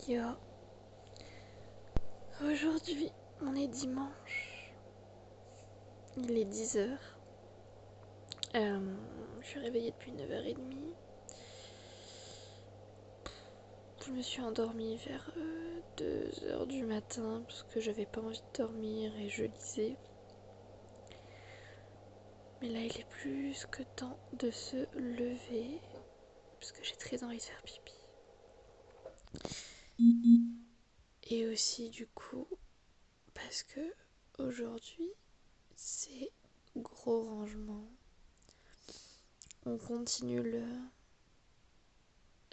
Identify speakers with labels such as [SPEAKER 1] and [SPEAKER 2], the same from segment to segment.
[SPEAKER 1] Yo, aujourd'hui on est dimanche, il est 10h. Je suis réveillée depuis 9h30. Je me suis endormie vers 2h du matin parce que j'avais pas envie de dormir et je lisais. Mais là il est plus que temps de se lever parce que j'ai très envie de faire pipi. Et aussi du coup parce que aujourd'hui c'est gros rangement. On continue le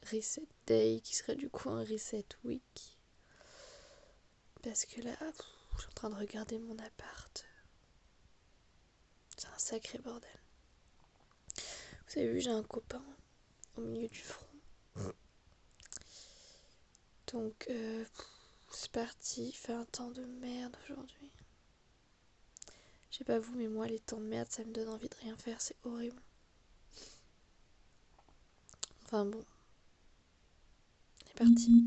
[SPEAKER 1] reset day qui serait du coup un reset week. Parce que là, je suis en train de regarder mon appart. C'est un sacré bordel. Vous avez vu, j'ai un copain au milieu du front. Donc, c'est parti. Il fait un temps de merde aujourd'hui. Je sais pas vous, mais moi, les temps de merde, ça me donne envie de rien faire. C'est horrible. Enfin bon, c'est parti.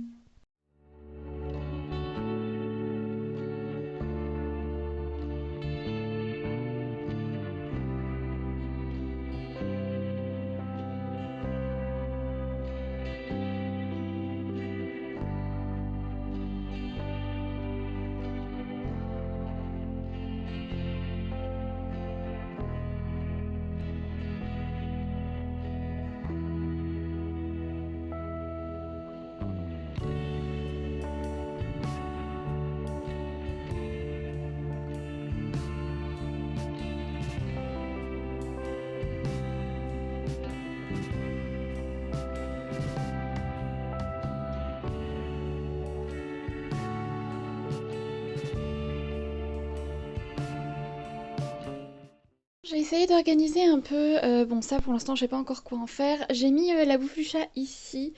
[SPEAKER 1] J'ai essayé d'organiser un peu, bon ça pour l'instant je sais pas encore quoi en faire. J'ai mis la bouffe du chat ici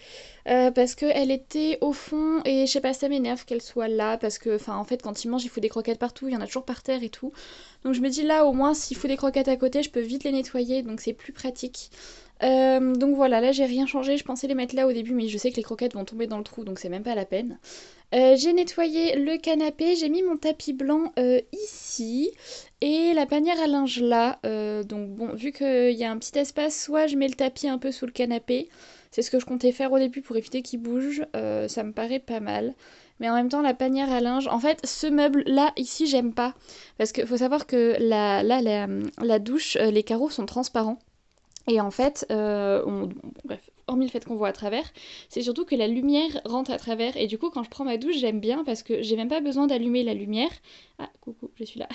[SPEAKER 1] parce qu'elle était au fond et je sais pas, ça m'énerve qu'elle soit là parce que enfin en fait quand il mange il faut des croquettes partout, il y en a toujours par terre et tout. Donc je me dis là au moins s'il faut des croquettes à côté je peux vite les nettoyer donc c'est plus pratique. Donc voilà, là j'ai rien changé, je pensais les mettre là au début mais je sais que les croquettes vont tomber dans le trou donc c'est même pas la peine. J'ai nettoyé le canapé, j'ai mis mon tapis blanc ici et la panière à linge là. Donc bon, vu qu'il y a un petit espace, soit je mets le tapis un peu sous le canapé. C'est ce que je comptais faire au début pour éviter qu'il bouge. Ça me paraît pas mal. Mais en même temps, la panière à linge. En fait, ce meuble là, ici, j'aime pas. Parce qu'il faut savoir que la douche, les carreaux sont transparents. Et en fait, bref, hormis le fait qu'on voit à travers, c'est surtout que la lumière rentre à travers. Et du coup, quand je prends ma douche, j'aime bien parce que j'ai même pas besoin d'allumer la lumière. Ah, coucou, je suis là.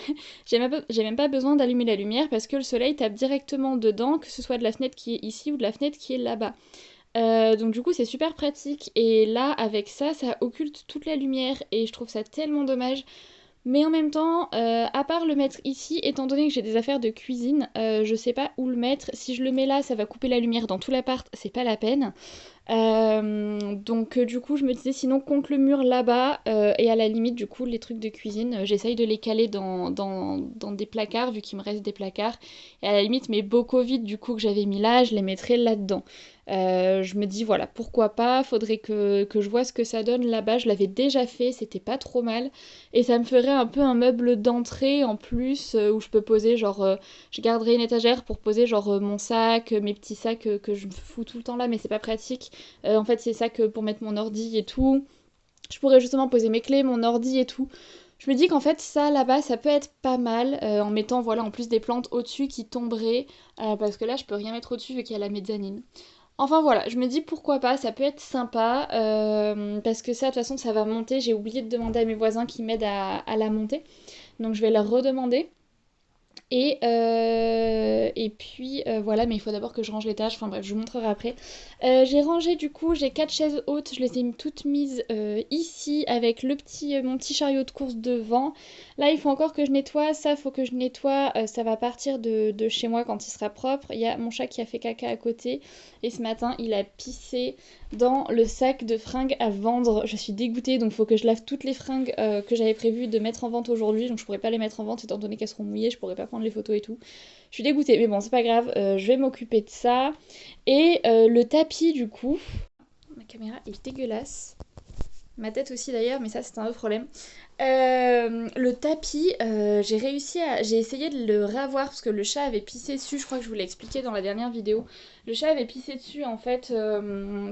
[SPEAKER 1] J'ai même pas besoin d'allumer la lumière parce que le soleil tape directement dedans, que ce soit de la fenêtre qui est ici ou de la fenêtre qui est là-bas. Donc du coup, c'est super pratique. Et là, avec ça, ça occulte toute la lumière et je trouve ça tellement dommage. Mais en même temps, à part le mettre ici, étant donné que j'ai des affaires de cuisine, je sais pas où le mettre. Si je le mets là, ça va couper la lumière dans tout l'appart, c'est pas la peine. Donc du coup, je me disais sinon contre le mur là-bas, et à la limite, du coup, les trucs de cuisine, j'essaye de les caler dans des placards, vu qu'il me reste des placards. Et à la limite, mes bocaux vides, du coup, que j'avais mis là, je les mettrai là-dedans. Je me dis, voilà, pourquoi pas, faudrait que je vois ce que ça donne là-bas. Je l'avais déjà fait, c'était pas trop mal. Et ça me ferait un peu un meuble d'entrée en plus, où je peux poser, genre, je garderai une étagère pour poser, genre, mon sac, mes petits sacs que je me fous tout le temps là, mais c'est pas pratique. En fait, c'est ça que pour mettre mon ordi et tout. Je pourrais justement poser mes clés, mon ordi et tout. Je me dis qu'en fait, ça là-bas, ça peut être pas mal en mettant voilà en plus des plantes au-dessus qui tomberaient. Parce que là, je peux rien mettre au-dessus vu qu'il y a la mezzanine. Enfin voilà, je me dis pourquoi pas, ça peut être sympa. Parce que ça, de toute façon, ça va monter. J'ai oublié de demander à mes voisins qui m'aident à la monter. Donc je vais leur redemander. Et puis voilà, mais il faut d'abord que je range les tâches. Enfin bref, je vous montrerai après. J'ai rangé du coup, j'ai 4 chaises hautes, je les ai toutes mises ici avec mon petit chariot de course devant. Là, il faut encore que je nettoie, ça faut que je nettoie, ça va partir de chez moi quand il sera propre. Il y a mon chat qui a fait caca à côté et ce matin, il a pissé dans le sac de fringues à vendre. Je suis dégoûtée, donc il faut que je lave toutes les fringues que j'avais prévu de mettre en vente aujourd'hui. Donc je pourrais pas les mettre en vente étant donné qu'elles seront mouillées, je pourrais pas prendre les photos et tout. Je suis dégoûtée, mais bon, c'est pas grave, je vais m'occuper de ça. Et le tapis, du coup, ma caméra est dégueulasse. Ma tête aussi d'ailleurs, mais ça c'est un autre problème. Le tapis, j'ai essayé de le ravoir parce que le chat avait pissé dessus, je crois que je vous l'ai expliqué dans la dernière vidéo. Le chat avait pissé dessus en fait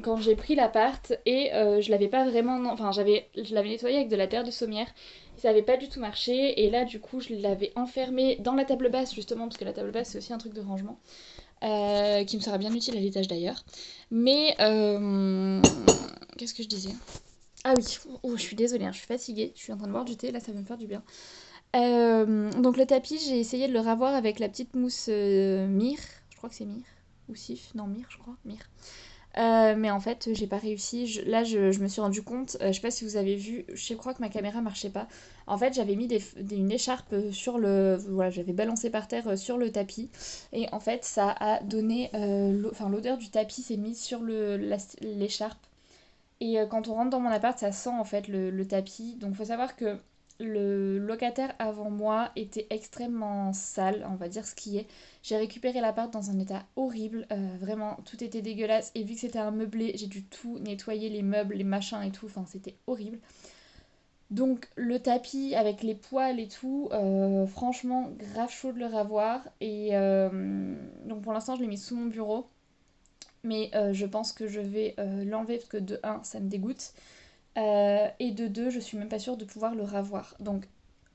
[SPEAKER 1] quand j'ai pris l'appart et je l'avais pas vraiment, enfin je l'avais nettoyé avec de la terre de sommière. Ça avait pas du tout marché et là du coup je l'avais enfermé dans la table basse justement parce que la table basse c'est aussi un truc de rangement qui me sera bien utile à l'étage d'ailleurs. Mais qu'est-ce que je disais? Ah oui, oh, je suis désolée, hein, je suis fatiguée, je suis en train de boire du thé, là ça va me faire du bien. Donc le tapis, j'ai essayé de le ravoir avec la petite mousse myrrhe, je crois que c'est myrrhe, ou sif, non myrrhe je crois, myrrhe. Mais en fait, j'ai pas réussi. Je me suis rendu compte, je sais pas si vous avez vu, je crois que ma caméra marchait pas. En fait, j'avais mis une écharpe sur le. Voilà, j'avais balancé par terre sur le tapis. Et en fait, ça a donné. Enfin, l'odeur du tapis s'est mise sur l'écharpe. Et quand on rentre dans mon appart, ça sent en fait le tapis. Donc, faut savoir que le locataire avant moi était extrêmement sale, on va dire ce qui est. J'ai récupéré l'appart dans un état horrible, vraiment tout était dégueulasse et vu que c'était un meublé, j'ai dû tout nettoyer, les meubles, les machins et tout, enfin c'était horrible. Donc le tapis avec les poils et tout, franchement grave chaud de le ravoir et donc pour l'instant je l'ai mis sous mon bureau mais je pense que je vais l'enlever parce que de un ça me dégoûte et de deux je suis même pas sûre de pouvoir le ravoir. Donc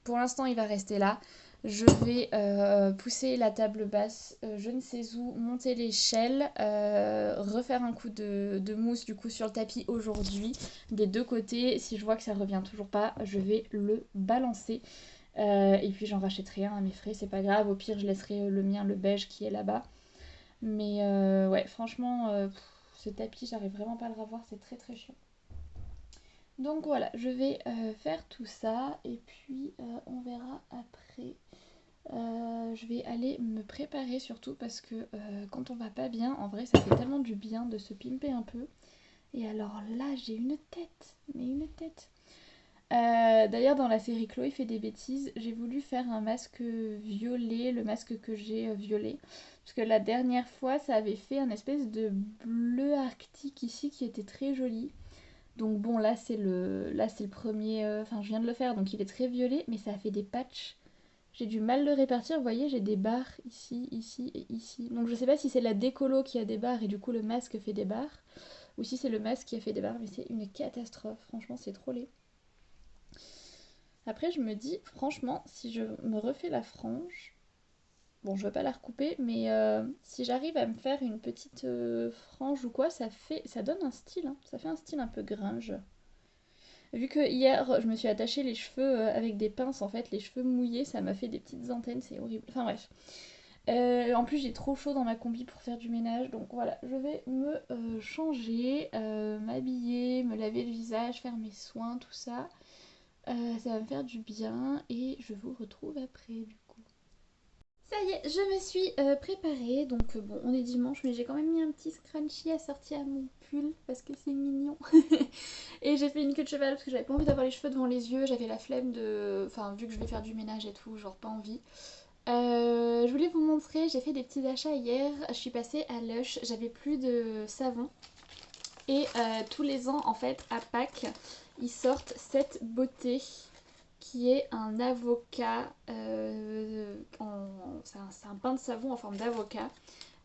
[SPEAKER 1] pour l'instant, il va rester là. Je vais pousser la table basse, je ne sais où, monter l'échelle, refaire un coup de mousse du coup sur le tapis aujourd'hui des deux côtés. Si je vois que ça revient toujours pas, je vais le balancer. Et puis j'en rachèterai un à mes frais, c'est pas grave. Au pire, je laisserai le mien, le beige qui est là-bas. Mais ouais, franchement, ce tapis, j'arrive vraiment pas à le revoir, c'est très très chiant. Donc voilà, je vais faire tout ça et puis on verra après. Je vais aller me préparer surtout parce que quand on va pas bien, en vrai ça fait tellement du bien de se pimper un peu. Et alors là j'ai une tête, mais une tête. D'ailleurs dans la série Chloé fait des bêtises, j'ai voulu faire un masque violet, le masque que j'ai violet. Parce que la dernière fois ça avait fait un espèce de bleu arctique ici qui était très joli. Donc bon là c'est le premier, enfin je viens de le faire donc il est très violet mais ça a fait des patchs. J'ai du mal de répartir, vous voyez j'ai des barres ici, ici et ici. Donc je sais pas si c'est la décolo qui a des barres et du coup le masque fait des barres ou si c'est le masque qui a fait des barres mais c'est une catastrophe, franchement c'est trop laid. Après je me dis franchement si je me refais la frange, bon je veux pas la recouper mais si j'arrive à me faire une petite frange ou quoi ça donne un style, hein. Ça fait un style un peu gringe. Vu que hier je me suis attaché les cheveux avec des pinces en fait, les cheveux mouillés, ça m'a fait des petites antennes, c'est horrible. Enfin bref. En plus j'ai trop chaud dans ma combi pour faire du ménage, donc voilà, je vais me changer, m'habiller, me laver le visage, faire mes soins, tout ça. Ça va me faire du bien et je vous retrouve après du coup. Ça y est, je me suis préparée, donc bon on est dimanche mais j'ai quand même mis un petit scrunchie assorti à mon pull parce que c'est mignon. Et j'ai fait une queue de cheval parce que j'avais pas envie d'avoir les cheveux devant les yeux, j'avais la flemme de... Enfin vu que je vais faire du ménage et tout, genre pas envie. Je voulais vous montrer, j'ai fait des petits achats hier, je suis passée à Lush, j'avais plus de savon. Et tous les ans en fait à Pâques, ils sortent cette beauté qui est un avocat, c'est un pain de savon en forme d'avocat.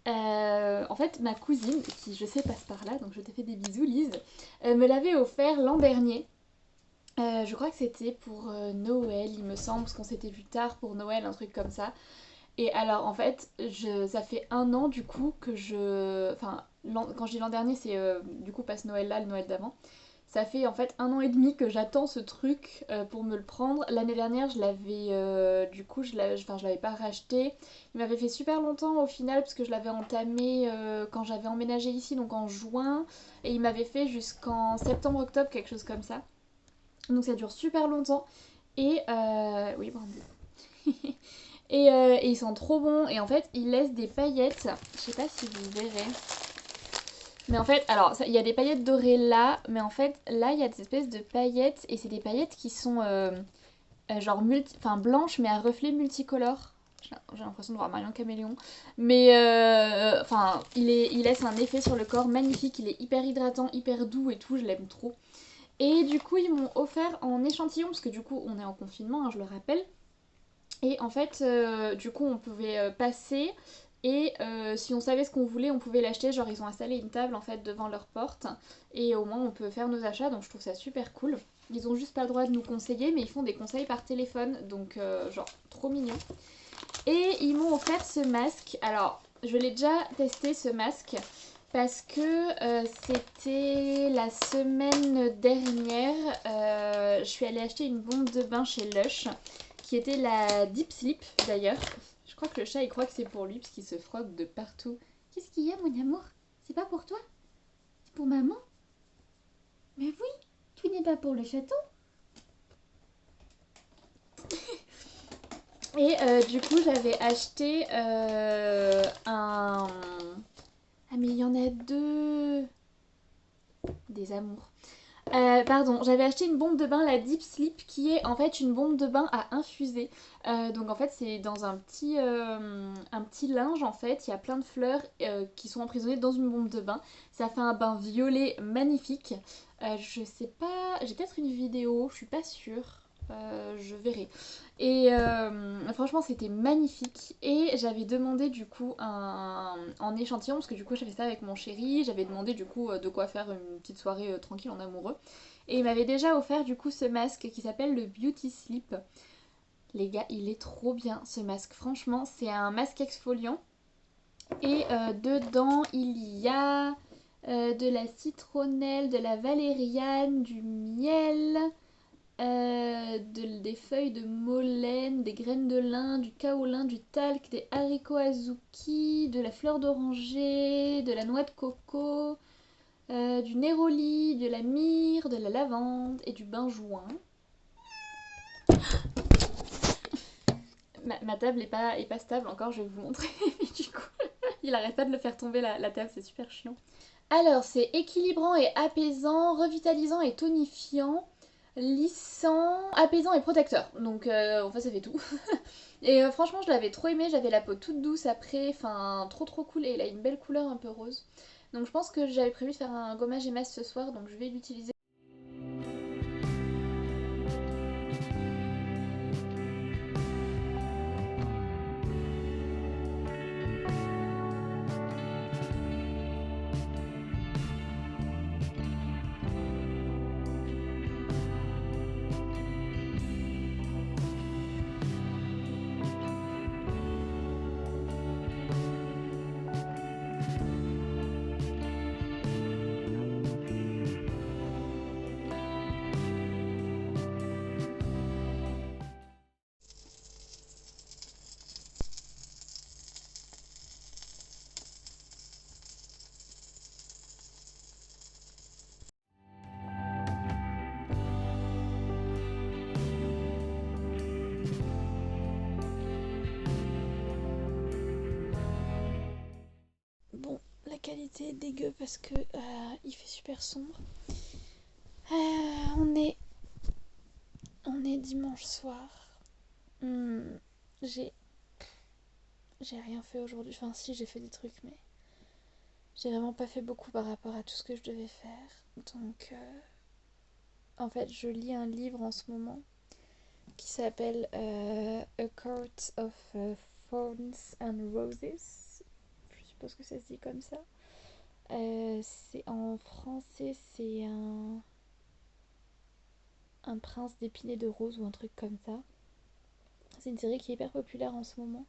[SPEAKER 1] En fait, ma cousine, qui je sais passe par là, donc je te fais des bisous Lise, me l'avait offert l'an dernier. Je crois que c'était pour Noël, il me semble, parce qu'on s'était vu tard pour Noël, un truc comme ça. Et alors, en fait, ça fait un an du coup que je. Enfin, quand je dis l'an dernier, c'est du coup pas ce Noël là, le Noël d'avant. Ça fait en fait un an et demi que j'attends ce truc pour me le prendre. L'année dernière, je l'avais. Du coup, je l'avais pas racheté. Il m'avait fait super longtemps au final, parce que je l'avais entamé quand j'avais emménagé ici, donc en juin. Et il m'avait fait jusqu'en septembre-octobre, quelque chose comme ça. Donc ça dure super longtemps. Et oui, Brandy. Et ils sont trop bons. Et en fait, ils laissent des paillettes. Je sais pas si vous verrez. Mais en fait, alors, il y a des paillettes dorées là. Mais en fait, là, il y a des espèces de paillettes. Et c'est des paillettes qui sont genre enfin, blanches, mais à reflets multicolores. J'ai l'impression de voir Marion Caméléon. Mais enfin, il laisse un effet sur le corps magnifique. Il est hyper hydratant, hyper doux et tout. Je l'aime trop. Et du coup, ils m'ont offert en échantillon, parce que du coup, on est en confinement, hein, je le rappelle. Et en fait, du coup, on pouvait passer. Et si on savait ce qu'on voulait, on pouvait l'acheter. Genre, ils ont installé une table en fait devant leur porte. Et au moins, on peut faire nos achats. Donc, je trouve ça super cool. Ils ont juste pas le droit de nous conseiller, mais ils font des conseils par téléphone. Donc, genre, trop mignon. Et ils m'ont offert ce masque. Alors, je l'ai déjà testé ce masque parce que c'était la semaine dernière. Je suis allée acheter une bombe de bain chez Lush qui était la Deep Sleep d'ailleurs. Je crois que le chat il croit que c'est pour lui parce qu'il se frotte de partout. Qu'est-ce qu'il y a, mon amour? C'est pas pour toi? C'est pour maman? Mais oui, tu n'es pas pour le château. Et du coup, j'avais acheté un. Ah, mais il y en a deux. Des amours. Pardon, j'avais acheté une bombe de bain, la Deep Sleep, qui est en fait une bombe de bain à infuser. Donc en fait, c'est dans un petit linge en fait. Il y a plein de fleurs qui sont emprisonnées dans une bombe de bain. Ça fait un bain violet magnifique. Je sais pas, j'ai peut-être une vidéo, je suis pas sûre. Je verrai. Et franchement, c'était magnifique. Et j'avais demandé du coup en échantillon, parce que du coup, j'avais ça avec mon chéri. J'avais demandé du coup de quoi faire une petite soirée tranquille en amoureux. Et il m'avait déjà offert du coup ce masque qui s'appelle le Beauty Sleep. Les gars, il est trop bien ce masque. Franchement, c'est un masque exfoliant. Et dedans, il y a de la citronnelle, de la valériane, du miel, des feuilles de molène, des graines de lin, du kaolin, du talc, des haricots azuki, de la fleur d'oranger, de la noix de coco, du néroli, de la myrrhe, de la lavande et du benjoin. Ma table est pas stable encore, je vais vous montrer. Mais du coup, il arrête pas de le faire tomber la table, c'est super chiant. Alors, c'est équilibrant et apaisant, revitalisant et tonifiant, lissant, apaisant et protecteur. Donc, en fait, ça fait tout. Et franchement, je l'avais trop aimé. J'avais la peau toute douce après. Enfin, trop trop cool. Et il a une belle couleur un peu rose. Donc, je pense que j'avais prévu de faire un gommage et masse ce soir. Donc, je vais l'utiliser. Bon, la qualité est dégueu parce que il fait super sombre. On est dimanche soir. Hmm, j'ai rien fait aujourd'hui. Enfin, si, j'ai fait des trucs, mais j'ai vraiment pas fait beaucoup par rapport à tout ce que je devais faire. Donc, en fait, je lis un livre en ce moment qui s'appelle A Court of Thorns and Roses. Je suppose que ça se dit comme ça. C'est en français, c'est un prince d'épinay de rose ou un truc comme ça. C'est une série qui est hyper populaire en ce moment,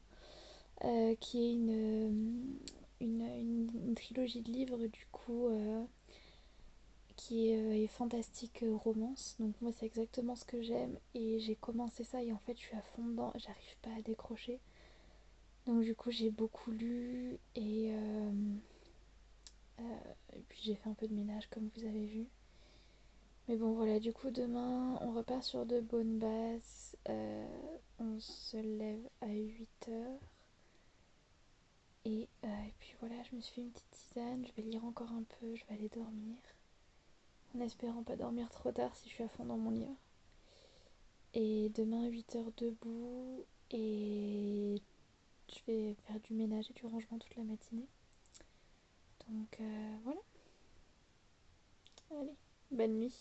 [SPEAKER 1] qui est une trilogie de livres du coup qui est fantastique romance. Donc moi c'est exactement ce que j'aime et j'ai commencé ça et en fait je suis à fond dedans, j'arrive pas à décrocher. Donc du coup j'ai beaucoup lu et puis j'ai fait un peu de ménage comme vous avez vu. Mais bon voilà, du coup demain on repart sur de bonnes bases. On se lève à 8h. Et puis voilà, je me suis fait une petite tisane, je vais lire encore un peu, je vais aller dormir. En espérant pas dormir trop tard si je suis à fond dans mon livre. Et demain 8h debout et je vais faire du ménage et du rangement toute la matinée. Donc voilà, allez, bonne nuit.